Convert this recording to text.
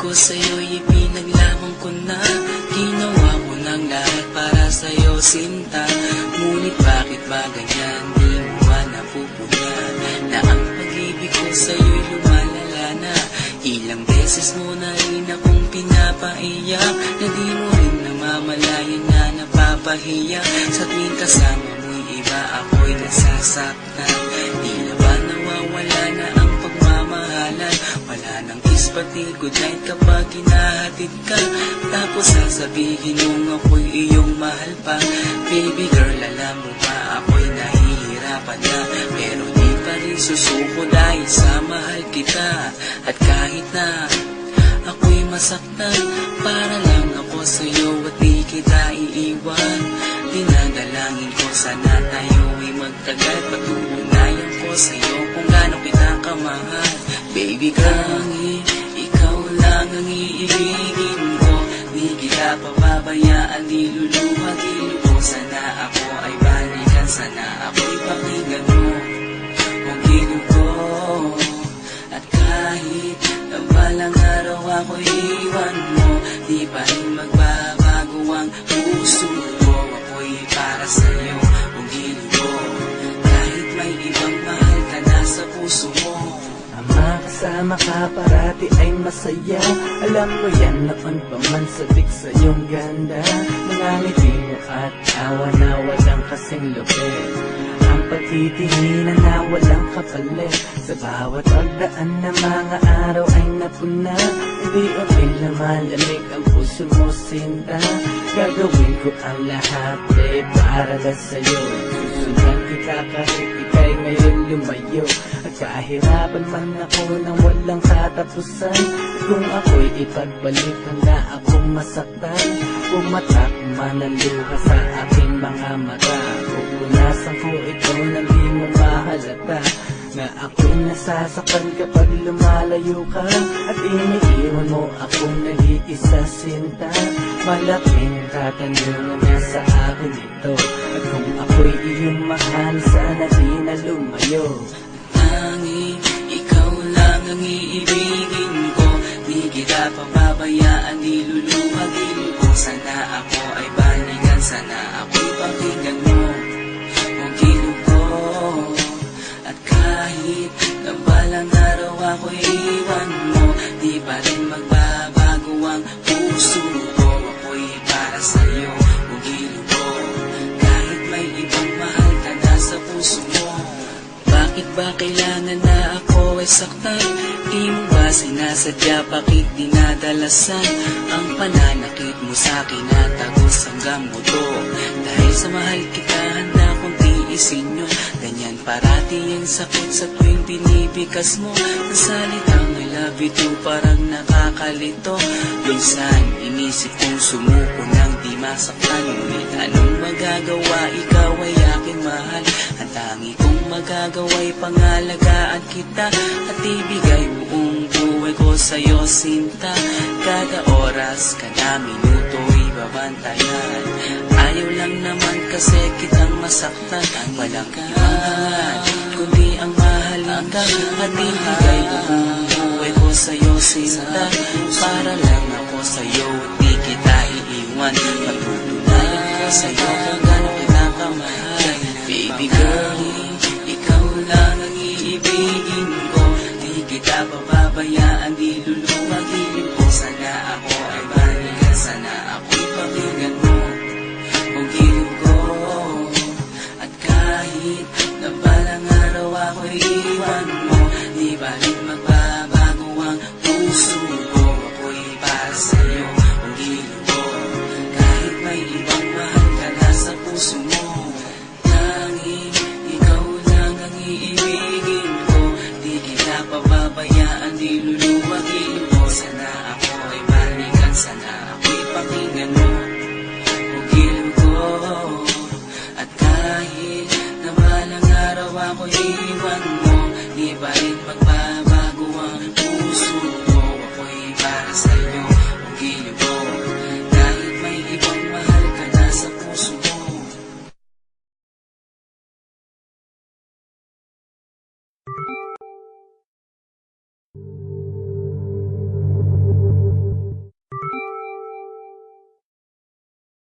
ko sa'yo'y ipinaglaban ko na. Ginawa ko ng lahat para sa'yo, sinta. Ngunit bakit ba ganyan? Di mo ba napupunyan na ang pag-ibig ko sa'yo'y lumalala na? Ilang beses mo na rin akong pinapaiyak, na di mo rin namamalayan na napapahiya. Sa tuwing kasama mo'y iba, ako'y nasasaktan. Tila ba nawawala na ang pagmamahalan? Wala nang kiss pati good night kapag hinahatid ka. Tapos sasabihin mong ako'y iyong mahal pa. Baby girl, alam mo ba ako'y nahihirapan na, pero di pa rin susuko dahil sa mahal kita. At kahit na ako'y masaktan, para lang ako sa'yo at di kita iiwan. Dinadalangin ko sana tayo'y magtagal, patutunayan ko sa'yo kung gaano kita kamahal. Baby girl, ikaw lang ang iibigin ko, di kita pababayaan, di luluha, di lubo. Sana ako ay balikan, sana ako'y pakinggan mo kung gilid ko. At kahit na balang araw ako'y iwan mo, di pa rin magbabago ang puso ko. Ako'y para sa'yo kung gilid ko, kahit may ibang mahal ka na sa puso mo. Makasama ka parati ay masaya. Alam mo yan, noon pa man sabik sa iyong ganda. Mga ngiti mo at awa na walang kasing lupit, ang pagtitinginan na walang kapalit. Sa bawat pagdaan na mga araw ay napuna, hindi okay na malamig ang puso mo, sinta. Gagawin ko ang lahat para lang sa'yo. Susundan kita kahit ika'y ngayon lumayo. At kahirapan man ako nang walang katapusan, kung ako'y ipagbalik handa akong masaktan. Pumatak man ang luha sa aking mga mata, pupunasan ko ito nang di mo mahalata, na ako'y nasasaktan kapag lumalayo ka. At iniiwan mo akong nag-iisa, sinta. Malaking katanungan na sa akin ito, at kung ako'y iyong mahal, sana di na lumayo. Tanging ikaw lang ang iibigin ko, di kita pababayaan, di luluha, di lubo. Sana ako ay balikan, sana ako'y pakinggan mo kung gilid ko. At kahit na balang araw ako'y iwan mo, di pa rin magbabago ang puso ko. Ako'y para sa'yo kung gilid ko, kahit may ibang mahal ka na sa puso mo. Bakit ba kailangan na ako ay saktan? Di mo ba sinasadya, bakit dinadalasan ang pananakit mo sa'kin na tagos hanggang buto? Dahil sa mahal kita, handa kong tiisin yun. Ganyan parati ang sakit sa tuwing binibikas mo ang salitang I love you too, parang nakakalito. Minsan inisip kong sumuko nang di masaktan, ngunit anong magagawa, ikaw ay aking mahal. Ang tangi kong magagawa'y pangalagaan kita at ibigay buong buhay ko sa'yo, sinta. Kada oras, kada minuto'y babantayan. Ayaw lang naman kasi kitang masaktan. Walang ibang hangad kundi ang mahalin ka at ibigay buong buhay ko sa'yo, sinta. Para lang ako sa'yo at di kita iiwan. Pagtutunayan ko sa'yo kung gano'n kita kamahal. Baby girl, ikaw lang ang iibigin ko, di kita pababayaan, di luluha, di lubo. Sana ako ay balikan, sana ako'y pakinggan mo kung gilid ko. At kahit na balang araw ako'y iwan mo, di ba rin magbabago ang puso ko. Ako'y para sa'yo kung gilid ko, kahit may ibang mahal ka na sa puso mo. Tanging ikaw lang ang iibigin ko, di kita pababayaan, di luluha, di lubo. Sana ako ay balikan, sana ako'y pakinggan mo kung gilid ko. At kahit na balang araw ako'y iwan mo, di pa rin magbabago ang puso